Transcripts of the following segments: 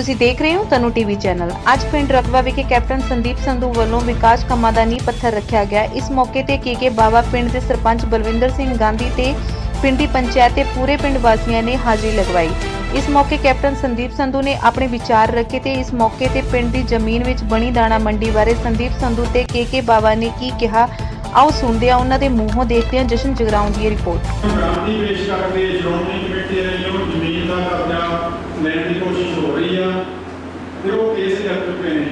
ਤੁਸੀਂ ਦੇਖ ਰਹੇ ਹੋ ਤਨੂ ਟੀਵੀ ਚੈਨਲ। ਅੱਜ ਪਿੰਡ ਰਕਬਾ ਵਿਖੇ ਕੈਪਟਨ ਸੰਦੀਪ ਸੰਧੂ ਵੱਲੋਂ ਵਿਕਾਸ ਕੰਮਾਂ ਦਾ ਨੀਂਹ ਪੱਥਰ ਰੱਖਿਆ ਗਿਆ। ਇਸ ਮੌਕੇ ਤੇ ਕੇ ਬਾਵਾ ਪਿੰਡ ਦੇ ਸਰਪੰਚ ਬਲਵਿੰਦਰ ਸਿੰਘ ਗਾਂਧੀ ਤੇ ਪਿੰਡ ਦੀ ਪੰਚਾਇਤ ਤੇ ਪੂਰੇ ਪਿੰਡ ਵਾਸੀਆਂ ਨੇ ਹਾਜ਼ਰੀ ਲਗਵਾਈ। ਇਸ ਮੌਕੇ ਕੈਪਟਨ ਸੰਦੀਪ ਸੰਧੂ ਨੇ ਆਪਣੇ ਵਿਚਾਰ ਰੱਖੇ ਤੇ ਇਸ ਮੌਕੇ ਤੇ ਪਿੰਡ ਦੀ ਜ਼ਮੀਨ ਵਿੱਚ ਬਣੀ ਦਾਣਾ ਮੰਡੀ ਬਾਰੇ ਸੰਦੀਪ ਸੰਧੂ ਤੇ ਕੇ ਬਾਵਾ ਨੇ ਕੀ ਕਿਹਾ, ਆਓ ਸੁਣਦੇ ਹਾਂ ਉਹਨਾਂ ਦੇ ਮੂੰਹੋਂ। ਦੇਖਦੇ ਹਾਂ ਜਸ਼ਨ ਜਗਰਾਉਂ ਦੀ ਰਿਪੋਰਟ। ਗ੍ਰਾਂਤੀ ਪੇਸ਼ ਕਰਕੇ ਸ਼੍ਰੋਮਣੀ ਕਮੇਟੀ ਵੱਲੋਂ ਜ਼ਮੀਨ ਦਾ ਕਬਜ਼ਾ ਲੈਣ ਦੀ ਕੋਸ਼ਿਸ਼ ਹੋ ਰਹੀ ਆ ਤੇ ਉਹ ਕੇਸ ਕਰ ਚੁੱਕੇ ਨੇ।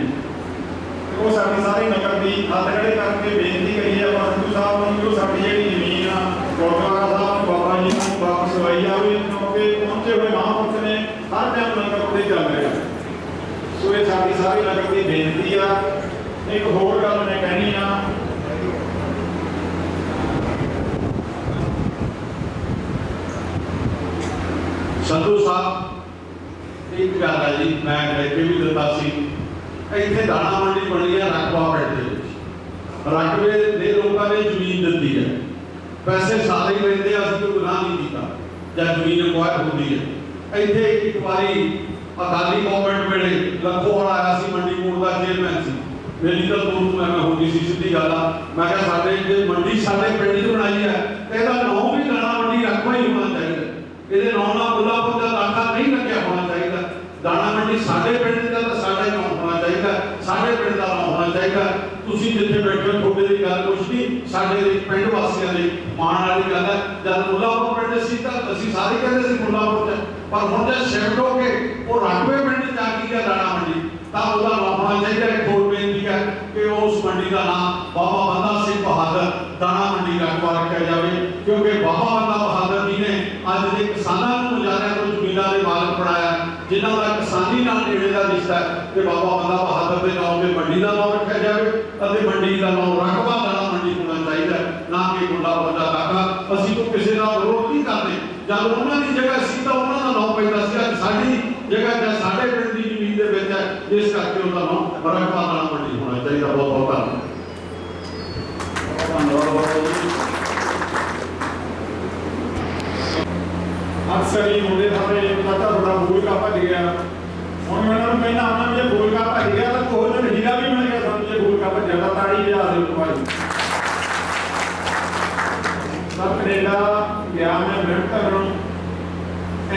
ਉਹ ਸਾਡੀ ਸਾਰੀ ਨਗਰ ਦੀ ਹੱਥ ਖੜੇ ਕਰਕੇ ਬੇਨਤੀ ਕਰੀ ਆ ਸੰਧੂ ਸਾਹਿਬ ਨੂੰ ਕਿ ਸਾਡੀ ਜਿਹੜੀ ਜ਼ਮੀਨ ਆ ਗੁਰਦੁਆਰਾ ਸਾਹਿਬ ਬਾਬਾ ਜੀ ਨੂੰ ਵਾਪਸ ਲਵਾਈ ਜਾਵੇ, ਕਿਉਂਕਿ ਪਹੁੰਚੇ ਹੋਏ ਮਹਾਂਪੁਰਖ ਨੇ ਹਰ ਟਾਈਮ ਲੰਗਰ ਉੱਤੇ ਚੱਲ ਰਿਹਾ। ਸੋ ਇਹ ਸਾਡੀ ਸਾਰੀ ਨਗਰ ਦੀ ਬੇਨਤੀ ਆ। ਇੱਕ ਹੋਰ ਗੱਲ ਮੈਂ ਕਹਿਣੀ ਆ, ਸੰਧੂ ਸਾਹਿਬ ਇੱਕ ਗੱਲ ਹੈ ਜੀ, ਮੈਂ ਲੈ ਕੇ ਵੀ ਦਿੱਤਾ ਸੀ। ਇੱਥੇ ਦਾਣਾ ਮੰਡੀ ਬਣੀ ਹੈ ਰਕਬਾ ਪਿੰਡ ਦੇ ਵਿੱਚ। ਰਕਬੇ ਦੇ ਲੋਕਾਂ ਨੇ ਜ਼ਮੀਨ ਦਿੱਤੀ ਹੈ, ਪੈਸੇ ਸਾਰੇ ਹੀ ਲੈਂਦੇ ਆ, ਅਸੀਂ ਕੋਈ ਗੁਨਾਹ ਨਹੀਂ ਕੀਤਾ ਜਾਂ ਜ਼ਮੀਨ ਅਕਵਾਇਰ ਹੁੰਦੀ ਹੈ। ਇੱਥੇ ਇੱਕ ਵਾਰੀ ਅਕਾਲੀ ਗਵਰਨਮੈਂਟ ਵੇਲੇ ਲੱਖੋਵਾਲ ਆਇਆ ਸੀ, ਮੰਡੀ ਬੋਰਡ ਦਾ ਚੇਅਰਮੈਨ ਸੀ। ਮੇਰੀ ਤਾਂ ਦੋਸਤ ਮੈਂ ਹੁੰਦੀ ਸੀ, ਸਿੱਧੀ ਗੱਲ ਆ। ਮੈਂ ਕਿਹਾ ਸਾਡੇ ਜੇ ਮੰਡੀ ਸਾਡੇ ਪਿੰਡ 'ਚ ਬਣਾਈ ਹੈ ਇਹਦਾ ਨਾਮ ਵੀ ਦਾਣਾ ਮੰਡੀ ਰਕਬਾ ਹੀ ਹੋਣਾ ਚਾਹੀਦਾ। ਇਹਦੇ ਨਾਮ ਨਾਲ ਬੁੱਲਾਪੁਰ ਦਾ ਦਾਖਾ ਨਹੀਂ ਲੱਗਿਆ ਹੋਣਾ ਚਾਹੀਦਾ। ਦਾਣਾ ਮੰਡੀ ਸਾਡੇ ਪਿੰਡ ਦਾ ਤਾਂ ਸਾਡਾ ਹੀ ਨਾਮ ਹੋਣਾ ਚਾਹੀਦਾ, ਸਾਡੇ ਪਿੰਡ ਦਾ ਨਾਮ ਹੋਣਾ ਚਾਹੀਦਾ। ਤੁਸੀਂ ਜਿੱਥੇ ਬੈਠੇ ਹੋ ਤੁਹਾਡੇ ਦੀ ਗੱਲ ਕੁਛ ਨਹੀਂ, ਸਾਡੇ ਦੇ ਪਿੰਡ ਵਾਸੀਆਂ ਦੀ ਮਾਣ ਵਾਲੀ ਗੱਲ ਹੈ। ਜਦ ਬੁੱਲਾਪੁਰ ਪਿੰਡ ਸੀ ਤਾਂ ਅਸੀਂ ਸਾਰੇ ਕਹਿੰਦੇ ਸੀ ਬੁੱਲਾਪੁਰ 'ਚ, ਪਰ ਹੁਣ ਜੇ ਸ਼ਿਫਟ ਹੋ ਕੇ ਉਹ ਰਕਬੇ ਪਿੰਡ 'ਚ ਆ ਗਈ ਹੈ ਦਾਣਾ ਮੰਡੀ, ਤਾਂ ਉਹਦਾ ਨਾਮ ਹੋਣਾ ਚਾਹੀਦਾ। ਇੱਕ ਹੋਰ ਬੇਨਤੀ ਹੈ ਕਿ ਉਸ ਮੰਡੀ ਦਾ ਨਾਮ ਬਾਬਾ ਬੰਦਾ ਸਿੰਘ ਬਹਾਦਰ ਦਾਣਾ ਮੰਡੀ ਰਕਬਾ ਰੱਖਿਆ ਜਾਵੇ, ਕਿਉਂਕਿ ਬਾਬਾ ਬੰਦਾ ਬਹਾਦਰ ਜੀ ਨੇ ਅੱਜ ਦੇ ਕਿਸਾਨਾਂ ਨੂੰ ਮੁਜ਼ਾਹਰਿਆਂ ਤੋਂ ਜ਼ਮੀਨਾਂ ਦੇ ਮਾਲਕ ਬਣਾਇਆ, ਜਿਨ੍ਹਾਂ ਦਾ ਕਿਸਾਨੀ ਨਾਲ ਨੇੜੇ ਦਾ ਰਿਸ਼ਤਾ ਹੈ। ਤੇ ਬਾਬਾ ਬੰਦਾ ਬਹਾਦਰ ਦੇ ਨਾਮ ਤੇ ਮੰਡੀ ਦਾ ਨਾਮ ਰੱਖਿਆ ਜਾਵੇ ਅਤੇ ਮੰਡੀ ਦਾ ਨਾਮ ਰਕਬਾ ਦਾਣਾ ਮੰਡੀ ਹੋਣਾ ਚਾਹੀਦਾ, ਨਾ ਕਿ ਗੁੰਡਾ ਬੰਦਾ ਕਾਕਾ। ਅਸੀਂ ਤੋਂ ਕਿਸੇ ਦਾ ਵਿਰੋਧ ਨਹੀਂ ਕਰਦੇ। ਜਦ ਉਹਨਾਂ ਦੀ ਜਗ੍ਹਾ ਸੀ ਤਾਂ ਉਹਨਾਂ ਦਾ ਨਾਮ ਪੈਂਦਾ ਸੀ, ਅੱਜ ਸਾਡੀ ਜਗ੍ਹਾ ਜਾਂ ਸਾਡੇ ਪਿੰਡ ਦੀ ਜ਼ਮੀਨ ਦੇ ਵਿੱਚ ਹੈ, ਇਸ ਕਰਕੇ ਉਹਦਾ ਨਾਮ ਰਕਬਾ ਦਾਣਾ ਮੰਡੀ ਹੋਣਾ ਚਾਹੀਦਾ। ਬਹੁਤ ਬਹੁਤ ਧੰਨਵਾਦ। ਅਕਸਰ ਹੀ ਮੁੰਡੇ ਸਾਰੇ ਪਤਾ ਤੁਹਾਡਾ ਬੋਲਕਾ ਭੱਜ ਗਿਆ। ਹੁਣ ਮੈਂ ਉਹਨਾਂ ਨੂੰ ਕਹਿਣਾ ਉਹਨਾਂ ਜੇ ਬੋਲਕਾ ਭੱਜ ਗਿਆ ਤਾਂ ਕੋਈ ਨਾ ਹੀਰਾ ਵੀ ਮਿਲ ਗਿਆ ਸਾਨੂੰ। ਜੇ ਬੋਲਕਾ ਭੱਜਿਆ ਤਾਂ ਤਾੜੀ ਲਿਆ ਦੇ ਭਾਈ। ਸਭ ਕੈਨੇਡਾ ਗਿਆ ਮੈਂ ਮਿਹਨਤ ਕਰਨ।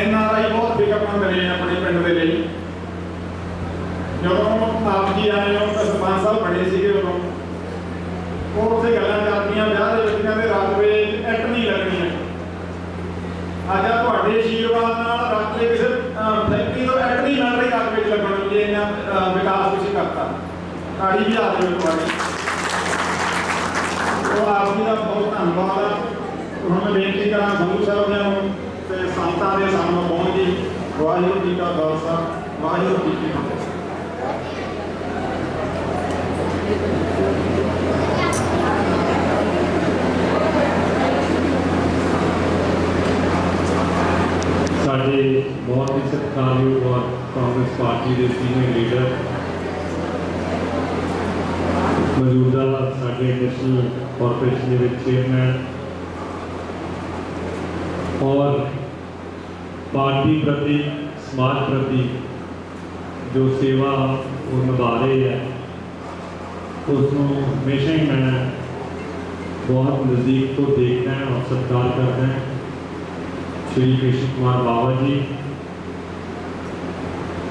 NRI ਬਹੁਤ ਵਿਗਿਆਪਨ ਮਿਲੇ ਆਪਣੇ ਪਿੰਡ ਦੇ ਲਈ। ਜਦੋਂ ਆਪ ਜੀ ਆਏ ਹੋ ਤਾਂ 5 ਸਾਲ ਬਣੇ ਸੀਗੇ ਉਦੋਂ। ਉਹ ਉੱਥੇ ਗੱਲਾਂ ਕਰਦੀਆਂ ਵਿਆਹ ਦੇ ਵਿੱਚ, ਕਹਿੰਦੇ ਰਕਬੇ ਇੱਟ ਨਹੀਂ ਲੱਗਣੀ ਹੈ। ਅੱਜ ਤੁਹਾਡੇ ਆਸ਼ੀਰਵਾਦ ਨਾਲ ਰਕਬੇ ਕਿਸੇ ਫੈਕਟਰੀ ਤੋਂ ਇੱਟ ਨਹੀਂ ਮਿਲ ਰਹੀ ਰਕਬੇ 'ਚ ਲੱਗਣ ਨੂੰ, ਜੇ ਇਹਨਾਂ ਵਿਕਾਸ ਤੁਸੀਂ ਕਰਤਾ। ਤਾੜੀ ਵੀ ਆ ਜਾਵੇ ਤੁਹਾਡੀ। ਉਹ ਆਪ ਜੀ ਦਾ ਬਹੁਤ ਧੰਨਵਾਦ। ਹੁਣ ਮੈਂ ਬੇਨਤੀ ਕਰਾਂ ਸੰਧੂ ਸਾਹਿਬ ਨੂੰ ਤੇ ਸੰਤਾਂ ਦੇ ਸਾਹਮਣੇ ਪਹੁੰਚ ਜੀ। ਵਾਹਿਗੁਰੂ ਜੀ ਕਾ ਖਾਲਸਾ, ਵਾਹਿਗੁਰੂ ਜੀ ਕੀ ਫਤਿਹ। ਸਾਡੇ बहुत ही सत्कारयोग और कांग्रेस पार्टी के सीनियर लीडर मौजूदा साडे नेशनल कॉरपोरेशन के चेयरमैन और पार्टी प्रति समाज प्रति जो सेवा वो निभा रहे हैं उसको हमेशा ही मैं बहुत नज़दीक तो देखना है और सत्कार करना है। श्री कृष्ण कुमार बाबा जी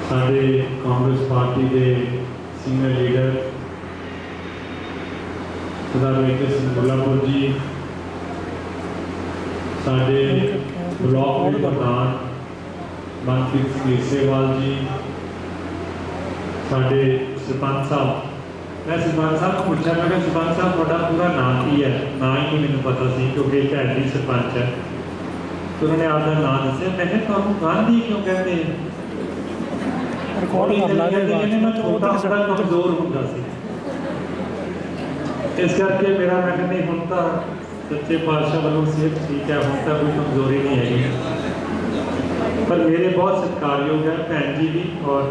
साढ़े कांग्रेस पार्टी के सीनियर लीडर सरदार वीके सिंह मुल्लापुर जी, साढ़े ब्लॉक के प्रधान मनप्रीत सिंह सेवाल जी, साढ़े सरपंच साहब। मैं सरपंच साहब को पूछा, मैं सरपंच साहब थोड़ा पूरा नाम की है? ना ही नहीं मैंने पता सी, क्योंकि एक हैडी सरपंच है। तो उन्होंने आपका नाम दसिया। मैंने तो गांधी क्यों कहते हैं? मैं छोटा बड़ा कमजोर होता सी, इस करके मेरा मैं कहते हूँ तो सच्चे पातशाह वालों सेहत ठीक है, हूँ तो कोई कमजोरी नहीं है। पर मेरे बहुत सत्कारयोग है भैन जी भी और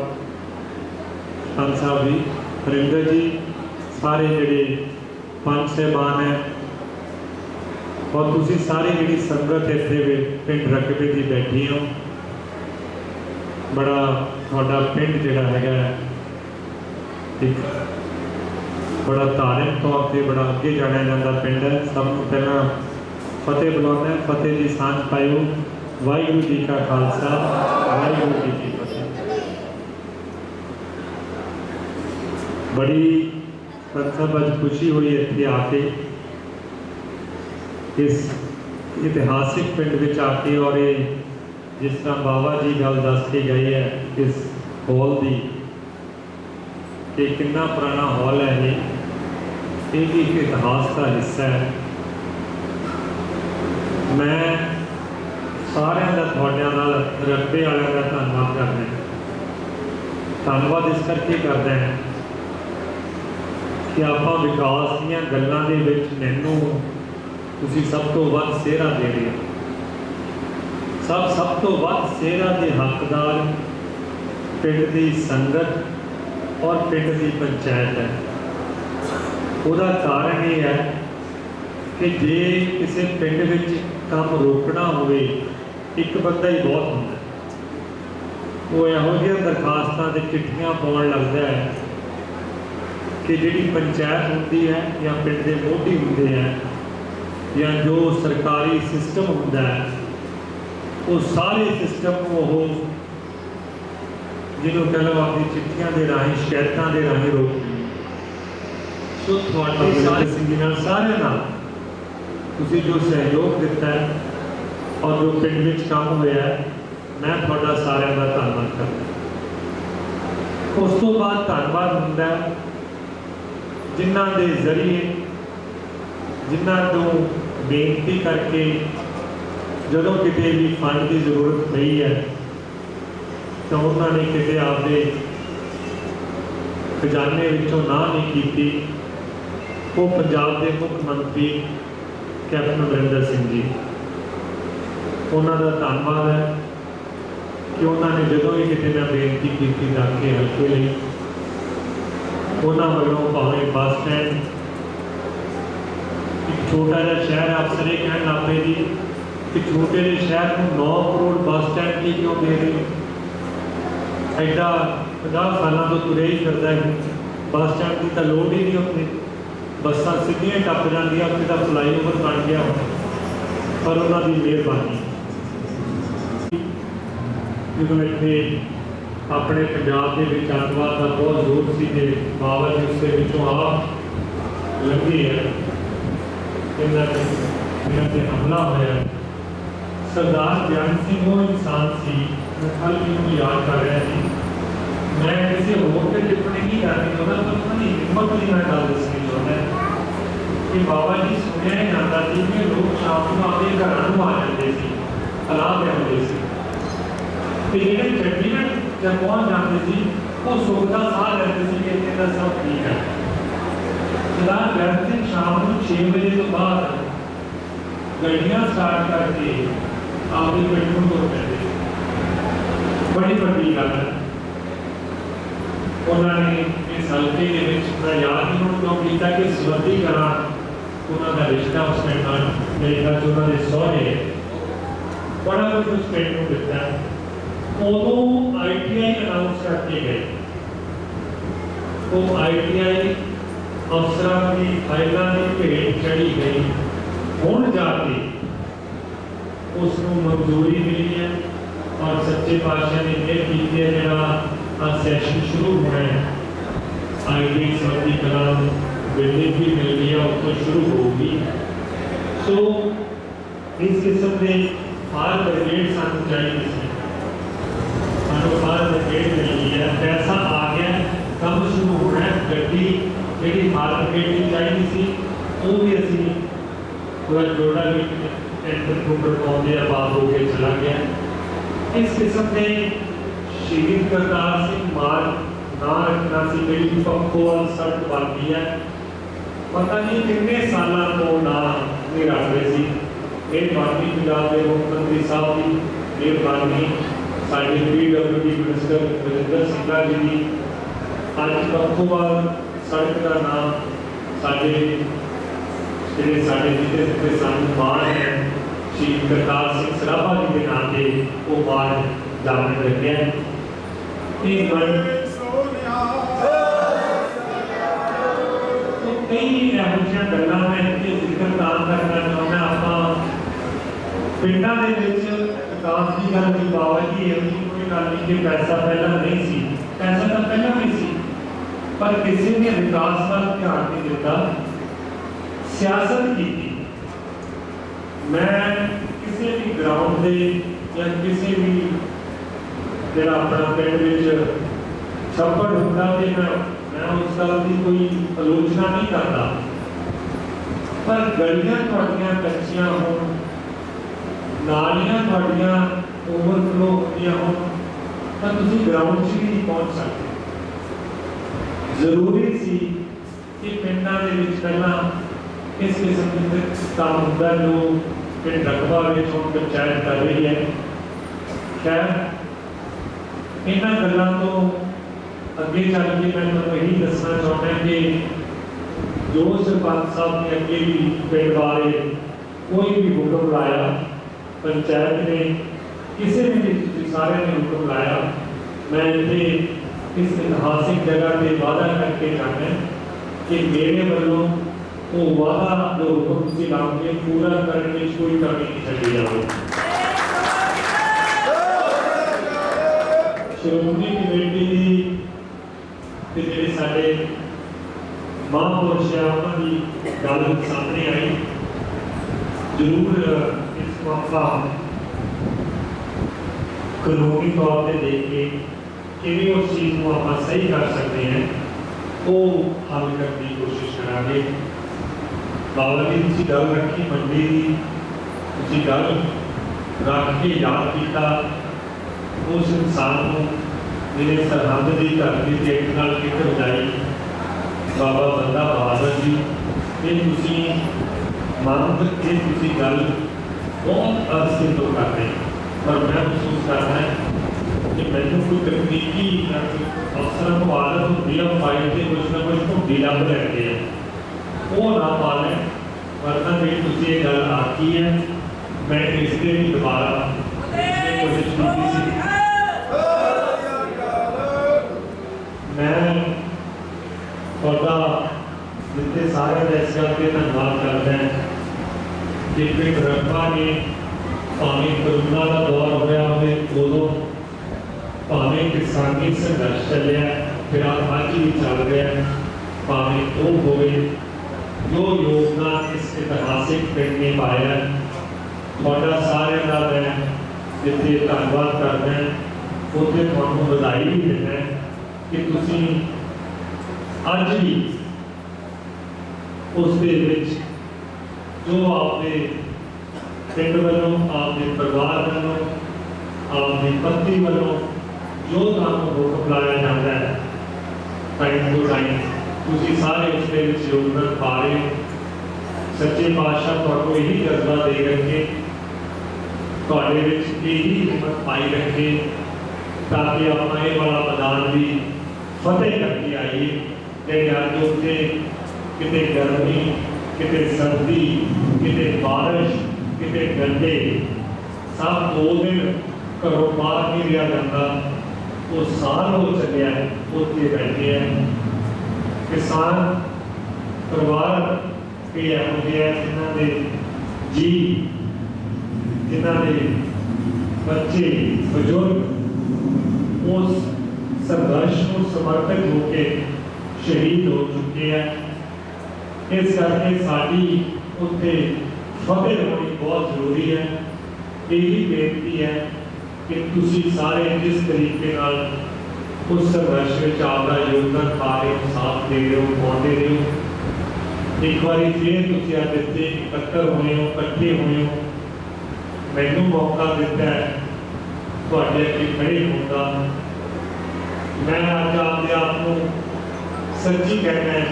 खान साहब भी, हरिंदर जी, सारे जोड़े पंच साहबान है और तुसी सारी जी संगत इतने पिंड रकबे की बैठी हो। बड़ा ਤੁਹਾਡਾ ਪਿੰਡ ਜਿਹੜਾ ਹੈਗਾ ਇੱਕ बड़ा धार्मिक तौर पर बड़ा अगे जाना जाता पिंड है। सब तो पहला फतेह बुलाना है, फतेह की सांझ पाओ। वाहिगुरू जी का खालसा, वाहिगुरू जी की फतेह। बड़ी सब अज खुशी हुई इत्थे आके इस इतिहासिक पिंड में आके, और ये जिस तरह बाबा जी गल दस के गए है इस हॉल की कि कितना पुराना हॉल है ये भी एक इतिहास का हिस्सा है। मैं सारे का थोड़े नाल रकबे वाले का धन्यवाद करना है। धन्यवाद इस करके करते हैं कि आप विकास दीयां गल्लां दे विच मैनूं तुसीं सब तो वध सेहरा दे रहे हो। सब तो वध सेहरा के हकदार पिंड की संगत और पिंड की पंचायत है। ਉਹਦਾ ਕਾਰਨ ਇਹ ਹੈ कि जे किसी पिंड विच काम रोकना होवे एक बंदा ही बहुत होंदा। वो इहो जिहियां दरखास्तां ते चिट्ठियां पाउण लगदा है कि जिहड़ी पंचायत होंदी है या पिंड दे मोढी हुंदे हैं या जो सरकारी सिस्टम होंदा है वो सारे सिस्टम को वो जिन्हों कह लो अपनी चिट्ठियां दे राही शिकायतां दे राही रोकदी। तो थोड़े सारे सिंह सारे नाल तुसीं जो सहयोग दिता है और जो पिंड विच काम होया है, मैं थोड़ा सारे का धन्यवाद करदा। उस तो बाद धन्यवाद हुंदा है जिन्हां दे जरिए जिन्हां तो बेनती करके जदों किते भी फंड की जरूरत पई है तो उन्होंने किते आपदे खजाने विचों ना नहीं की। वो पंजाब के मुख्यमंत्री कैप्टन अमरिंदर सिंह जी, उन्होंने धन्यवाद है कि उन्होंने जो भी किसी मैं बेनती की जाके हल्के लिए उन्होंने वालों भावें बस स्टैंड एक छोटा जहा शहर अफसर ये कहन लग पे जी कि छोटे जे शहर को 9 करोड़ बस स्टैंड की क्यों दे रहे, एडा 50 सालों तो तुरे ही करता है, बस स्टैंड की तो लोड़ ही नहीं होती, बसा सीधियां टप जांदियां, उत्थे दा फ्लाईओवर बन गया पर उन्होंने मेहरबानी जो इतने अपने पंजाब के विच आतंकवाद का बहुत जोर सी के बावजूद उसके विचों आप लंघे है इन्होंने हमला होया। सरदार ज्ञान सिंह वो इंसान सी, मैं कल भी उन्हें याद कर रहा थी, मैं किसी होर पर टिप्पणी नहीं करनी चाहता पर उन्होंने हिम्मत नहीं मैं गल दसनी चाहता कि बाबा जी सुनिया ही जाता कि लोग शाम को अपने घरों आ जाते थे, सलाह देते थे कि जो चंडीगढ़ जब पहुँच जाते थे वो सुखदा साह लेते थे कि इतना सब ठीक है। सरदार ज्ञान सिंह शाम को 6 बजे तो बाद गड्डियां स्टार्ट करके अपने पिंड को तुर पैंदे, बड़ी वड्डी गल है। उन्होंने इस हल्के के मैं याद ही क्यों किया कि स्वर्गीकरण उन्होंने रिश्ता उस पिंड मेरे ख्याल से उन्होंने सौरे बड़ा कुछ उस पिंड को दिता है। उदों ITI अनाउंस करके गए, वो ITI अफसरों की फाइलों की भेंट चढ़ी गई, हुण जाके उसको मंजूरी मिली है और सच्चे पातशाह ने मेहर की है जरा सैशन शुरू होना है। ITI समझी कलाम बिल्डिंग भी मिल गई है, उसको शुरू होगी। सो इस किस्म के फायर ब्रिगेड सानू चाहिए, सानू फायर ब्रिगेड मिल गई है, पैसा आ गया, कम शुरू होना है। गड्डी जी फायर ब्रिगेड की चाहिए सी वो भी असी पूरा जोड़ा भी टेंडर टूटर पाते बात होकर चला गया। इस किस्म के शहीद करतार सिंह मार्ग ना रखना सी मेरी पखोवाल सड़क बन गई है, पता नहीं कितने सालों तो ना नहीं रख रहे सी। मेहरबानी पंजाब के मुख्यमंत्री साहब की मेहरबानी, साडे PWD मिनिस्टर बलविंदर सिंह जी की अज पखोवाल सड़क का नाम साडे जिते सानू माण है शहीद करतार सिंह सराभा जी के नाम से वो माण जाने लगे। ਇਹ ਮਨ तो कई ਇਹੋ ਜਿਹੀਆਂ ਗੱਲਾਂ ਮੈਂ ਇੱਥੇ ਜ਼ਿਕਰ ਤਾਂ ਕਰਨਾ ਚਾਹੁੰਦਾ। ਆਪਾਂ ਪਿੰਡਾਂ ਦੇ ਵਿੱਚ ਵਿਕਾਸ ਦੀ ਗੱਲ ਦੀ ਬਾਬਾ ਜੀ ਇਹ ਵੀ ਕੋਈ ਗੱਲ ਨਹੀਂ ਕਿ ਪੈਸਾ ਪਹਿਲਾਂ ਨਹੀਂ ਸੀ, ਪੈਸਾ ਤਾਂ ਪਹਿਲਾਂ ਵੀ ਸੀ, ਪਰ ਕਿਸੇ ਨੇ ਵਿਕਾਸ ਵੱਲ ਧਿਆਨ ਨਹੀਂ ਦਿੱਤਾ, ਸਿਆਸਤ ਕੀਤੀ। ਮੈਂ ਕਿਸੇ ਵੀ ਗਰਾਊਂਡ ਦੇ ਜਾਂ ਕਿਸੇ ਵੀ ਜਿਹੜਾ ਆਪਣਾ ਪਿੰਡ ਵਿੱਚ ਛੱਪੜ ਹੁੰਦਾ ਤੇ ਮੈਂ ਉਸ ਗੱਲ ਦੀ ਕੋਈ ਆਲੋਚਨਾ ਨਹੀਂ ਕਰਦਾ, ਪਰ ਗਲੀਆਂ ਤੁਹਾਡੀਆਂ ਕੱਚੀਆਂ ਹੋਣ, ਨਾਲੀਆਂ ਤੁਹਾਡੀਆਂ ਓਵਰਫਲੋ ਹੁੰਦੀਆਂ ਹੋਣ ਤਾਂ ਤੁਸੀਂ ਗਰਾਊਂਡ 'ਚ ਵੀ ਨਹੀਂ ਪਹੁੰਚ ਸਕਦੇ। ਜ਼ਰੂਰੀ ਸੀ ਕਿ ਪਿੰਡਾਂ ਦੇ ਵਿੱਚ ਪਹਿਲਾਂ ਇਸ ਕਿਸਮ ਦੇ ਕੰਮ ਹੁੰਦਾ ਜੋ ਪਿੰਡ ਰਕਬਾ ਵਿੱਚ ਹੁਣ ਪੰਚਾਇਤ ਕਰ ਰਹੀ ਹੈ। ਖੈਰ ਇਹਨਾਂ ਗੱਲਾਂ ਤੋਂ ਅੱਗੇ ਚੱਲ ਕੇ ਮੈਂ ਤੁਹਾਨੂੰ ਇਹੀ ਦੱਸਣਾ ਚਾਹੁੰਦਾ ਕਿ ਜੋ ਸਰਪੰਚ ਸਾਹਿਬ ਨੇ ਅੱਗੇ ਵੀ ਪਿੰਡ ਬਾਰੇ ਕੋਈ ਵੀ ਹੁਕਮ ਲਾਇਆ, ਪੰਚਾਇਤ ਨੇ ਕਿਸੇ ਵੀ ਤੁਸੀਂ ਸਾਰਿਆਂ ਨੇ ਹੁਕਮ ਲਾਇਆ, ਮੈਂ ਇੱਥੇ ਇਸ ਇਤਿਹਾਸਿਕ ਜਗ੍ਹਾ ਤੇ ਵਾਅਦਾ ਕਰਕੇ ਜਾਣਾ ਕਿ ਮੇਰੇ ਵੱਲੋਂ ਉਹ ਵਾਅਦਾ ਜੋ ਹੁਕਮ ਤੁਸੀਂ ਲਾਉਂਗੇ ਪੂਰਾ ਕਰਨ ਵਿੱਚ ਕੋਈ ਕਮੀ ਨਹੀਂ ਛੱਡੀ ਜਾਵੇ। ਸ਼੍ਰੋਮਣੀ ਕਮੇਟੀ ਦੀ ਤੇ ਜਿਹੜੇ ਸਾਡੇ ਮਹਾਂਪੁਰਸ਼ ਆ ਉਹਨਾਂ ਦੀ ਗੱਲ ਸਾਹਮਣੇ ਆਈ। ਜ਼ਰੂਰ ਇਸ ਮੌਕਾ ਕਾਨੂੰਨੀ ਤੌਰ ਤੇ ਦੇਖ ਕੇ ਕਿਵੇਂ ਉਸ ਚੀਜ਼ ਨੂੰ ਆਪਾਂ ਸਹੀ ਕਰ ਸਕਦੇ ਹਾਂ ਉਹ ਹੱਲ ਕਰਨ ਦੀ ਕੋਸ਼ਿਸ਼ ਕਰਾਂਗੇ। ਬਾਬਾ ਜੀ ਤੁਸੀਂ ਗੱਲ ਰੱਖੀ ਮੰਡੀ ਦੀ, ਤੁਸੀਂ ਗੱਲ ਰੱਖ ਕੇ ਯਾਦ ਕੀਤਾ ਉਸ ਇਨਸਾਨ ਨੂੰ ਜਿਹਨੇ ਸਰਹੱਦ ਦੀ ਧਰਤੀ ਤੇ ਇੱਕ ਨਾਲ ਕਿੱਕ ਵਜਾਈ, ਬਾਬਾ ਬੰਦਾ ਬਹਾਦਰ ਜੀ। ਇਹ ਤੁਸੀਂ ਮੰਨ ਕੇ ਤੁਸੀਂ ਗੱਲ ਬਹੁਤ ਅਰਸੇ ਤੋਂ ਕਰ ਰਹੇ, ਪਰ ਮੈਂ ਮਹਿਸੂਸ ਕਰਦਾ ਕਿ ਮੈਨੂੰ ਕੋਈ ਤਕਨੀਕੀ ਅਫਸਰਾਂ ਨੂੰ ਆਦਤ ਹੁੰਦੀ ਹੈ ਫਾਈਲ ਤੇ ਕੁਛ ਨਾ ਕੁਛ ਢੁੱਡੀ ਲੱਭ ਲੈਂਦੇ ਆ, ਉਹ ਨਾ ਪਾ ਲੈਣ। ਵਰਨਾ ਵੀ ਤੁਸੀਂ ਇਹ ਗੱਲ ਆਖੀ ਹੈ, ਮੈਂ ਇਸ ਦੇ ਵੀ ਦੁਬਾਰਾ ਕੋਸ਼ਿਸ਼ ਕੀਤੀ ਸੀ। मैं ਤੁਹਾਡਾ ਜਿੱਥੇ ਸਾਰਿਆਂ ਦਾ ਇਸ ਗੱਲ ਤੇ ਧੰਨਵਾਦ ਕਰਦਾ ਹਾਂ ਕਿ ਪਿੰਡ ਰਕਬਾ ਨੇ ਭਾਵੇਂ ਕਰੋਨਾ ਦਾ ਦੌਰ ਹੋਇਆ ਉਹਦੇ ਉਦੋਂ, ਭਾਵੇਂ ਕਿਸਾਨੀ ਸੰਘਰਸ਼ ਚੱਲਿਆ, ਫਿਰ ਅੱਜ ਵੀ ਚੱਲ ਰਿਹਾ, ਭਾਵੇਂ ਉਹ ਹੋਵੇ, ਜੋ ਯੋਗਦਾਨ ਇਸ ਇਤਿਹਾਸਿਕ ਪਿੰਡ ਨੇ ਪਾਇਆ, ਤੁਹਾਡਾ ਸਾਰਿਆਂ ਦਾ ਮੈਂ ਜਿੱਥੇ ਧੰਨਵਾਦ ਕਰਦਾ ਉੱਥੇ ਤੁਹਾਨੂੰ ਵਧਾਈ ਵੀ ਦਿੰਦਾ ਕਿ ਤੁਸੀਂ ਅੱਜ ਵੀ ਉਸ ਦੇ ਵਿੱਚ ਜੋ ਆਪਦੇ ਪਿੰਡ ਵੱਲੋਂ, ਆਪਦੇ ਪਰਿਵਾਰ ਵੱਲੋਂ, ਆਪਦੀ ਪਤਨੀ ਵੱਲੋਂ ਜੋ ਤੁਹਾਨੂੰ ਹੁਕਮ ਲਾਇਆ ਜਾਂਦਾ ਹੈ ਟਾਈਮ ਟੂ ਟਾਈਮ ਤੁਸੀਂ ਸਾਰੇ ਉਸ ਦੇ ਵਿੱਚ ਯੋਗਦਾਨ ਪਾ ਰਹੇ ਹੋ। ਸੱਚੇ ਪਾਤਸ਼ਾਹ ਤੁਹਾਨੂੰ ਇਹੀ ਜਜ਼ਬਾ ਦੇ ਰੱਖੇ, ਤੁਹਾਡੇ ਵਿੱਚ ਇਹੀ ਹਿੰਮਤ ਪਾਈ ਰੱਖੇ ਤਾਂ ਕਿ ਆਪਾਂ ਇਹ ਵਾਲਾ ਮੈਦਾਨ ਵੀ ਫਤਿਹ ਕਰਕੇ ਆਈਏ। ਜਿਹੜੇ ਅੱਜ ਉੱਥੇ ਕਿਤੇ ਗਰਮੀ, ਕਿਤੇ ਸਰਦੀ, ਕਿਤੇ ਬਾਰਿਸ਼, ਕਿਤੇ ਗੰਡੇ, ਸਭ 2 ਦਿਨ ਘਰੋਂ ਬਾਹਰ ਨਹੀਂ ਰਿਹਾ ਜਾਂਦਾ, ਉਹ ਸਾਲ ਹੋ ਚੱਲਿਆ ਉੱਥੇ ਬੈਠੇ ਹੈ। ਕਿਸਾਨ ਪਰਿਵਾਰ ਵੀ ਇਹੋ ਜਿਹੇ ਹੈ ਜਿਨ੍ਹਾਂ ਦੇ ਜੀ, ਜਿਨ੍ਹਾਂ ਦੇ ਬੱਚੇ, ਬਜ਼ੁਰਗ ਉਸ ਸੰਘਰਸ਼ ਨੂੰ ਸਮਰਪਿਤ ਹੋ ਕੇ ਸ਼ਹੀਦ ਹੋ ਚੁੱਕੇ ਹੈ। ਇਸ ਕਰਕੇ ਸਾਡੀ ਉੱਥੇ ਫਤਿਹ ਹੋਣੀ ਬਹੁਤ ਜ਼ਰੂਰੀ ਹੈ। ਇਹੀ ਬੇਨਤੀ ਹੈ ਕਿ ਤੁਸੀਂ ਸਾਰੇ ਜਿਸ ਤਰੀਕੇ ਨਾਲ ਉਸ ਸੰਘਰਸ਼ ਵਿੱਚ ਆਪਦਾ ਯੋਗਦਾਨ ਪਾ ਰਹੇ ਹੋ, ਸਾਥ ਦੇ ਰਹੇ ਹੋ, ਪਾਉਂਦੇ ਰਹੇ ਹੋ, ਇੱਕ ਵਾਰੀ ਫਿਰ ਤੁਸੀਂ ਅੱਜ ਇੱਥੇ ਇਕੱਤਰ ਹੋਏ ਹੋ, ਇਕੱਠੇ ਹੋਏ ਹੋ, ਮੈਨੂੰ ਮੌਕਾ ਦਿੱਤਾ ਹੈ ਤੁਹਾਡੇ ਅੱਗੇ ਖੜੇ ਹੋਣ ਦਾ। मैं आज आपके आप सच्ची कहना है,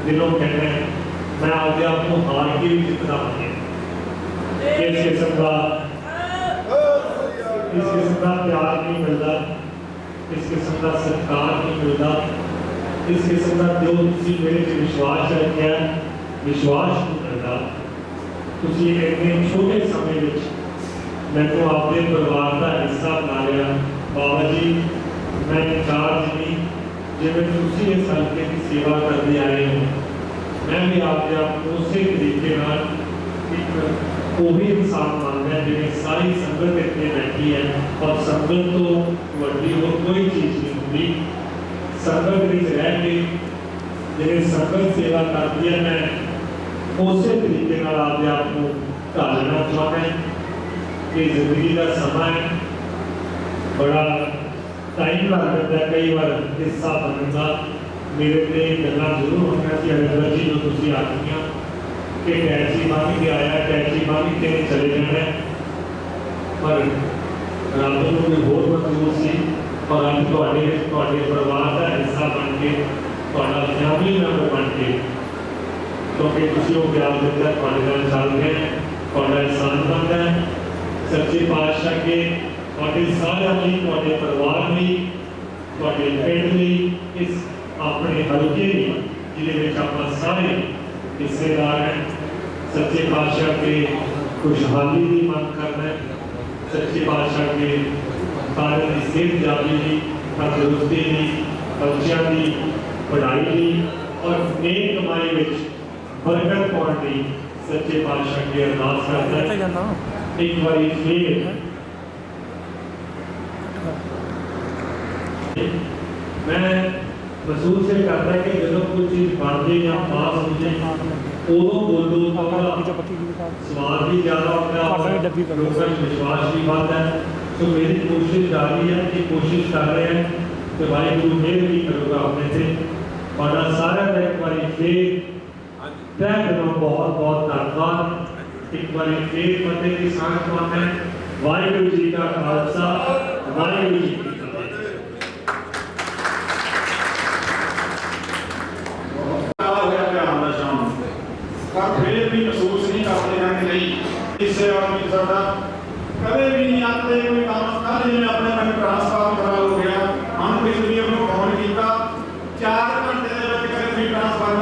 दिलों कहना है, मैं आपके आप हार के भी जितना इस किस्म का प्यार नहीं मिलता, इस किस्म का सत्कार नहीं मिलता, इस किस्म का जो तुसी मेरे से विश्वास रखा, विश्वास नहीं मिलता। तुसी इतने छोटे समय में मैंने आपके परिवार का हिस्सा बना लिया। बाबा जी मैं इंचार्ज नहीं, जिवें तुसीं इस हल्के की सेवा करते आए हो, मैं भी आपके आप उस तरीके एक वही इंसान मानता है जिन्हें सारी संगत इतने बैठी है और संगत तो वड्डी और कोई चीज़ नहीं होती। संगत विच रह के जिन्हें संगत सेवा करती है, मैं उस तरीके आपके आप को ढालना चाहता है कि जिंदगी का समा है, बड़ा टाइम लग जाता है कई बार हिस्सा बनने का। मेरे से गल्लां जरूर होंगे कि अगर जी जो तुम आखियां कि टैक्सी मांगी के आया, टैक्सी मांगी के चले जाना, पर रब को कोई होर मंजूर सी और अभी तुहाडे परिवार का हिस्सा बन के तुहाडा फैमिली मैंबर बन के क्योंकि तुसीं वो प्यार दिता तुहाडे नाल चल रहे हैं, तुहाडा एहसान बनता है। सच्चे पातशाह के तुहाडे सारिआं लई, तुहाडे परिवार लई, तुहाडे पिंड लई, इस अपने हल्के जिहदे आप सारे हिस्सेदार हैं, सच्चे पातशाह के खुशहाली की मंग करना है, सच्चे पातशाह के सारे की सेहत जाबी की, तंदुरुस्ती की, बच्चों की पढ़ाई की और नेक कमाई में बरकत पाने की सच्चे पातशाह की अरदास करता है। एक बार फिर मैं महसूस ये करता कि जो कोई चीज़ बन जाए या पास हो जाए उदों बोलो तो स्वाद भी ज़्यादा होता है, लोगों का विश्वास भी बढ़ता है। तो मेरी कोशिश जारी है कि कोशिश कर रहे हैं कि भाई गुरु मेहर भी करूँगा अपने से। और सारा का एक बार फिर तय करो बहुत बहुत धन्यवाद। एक बार फिर फतेह की सांस पाते हैं। वाहिगुरू जी का खालसा, वाहिगुरू जी की पर फिर भी महसूस नहीं करते हैं कि नहीं इस सेवा में साडा कदे भी नहीं आते कोई काम कर जिवें अपने मन ट्रांसफार्म करा हो गया। हम पिछली अपने फोन किया 4 घंटे के कदे भी ट्रांसफार्म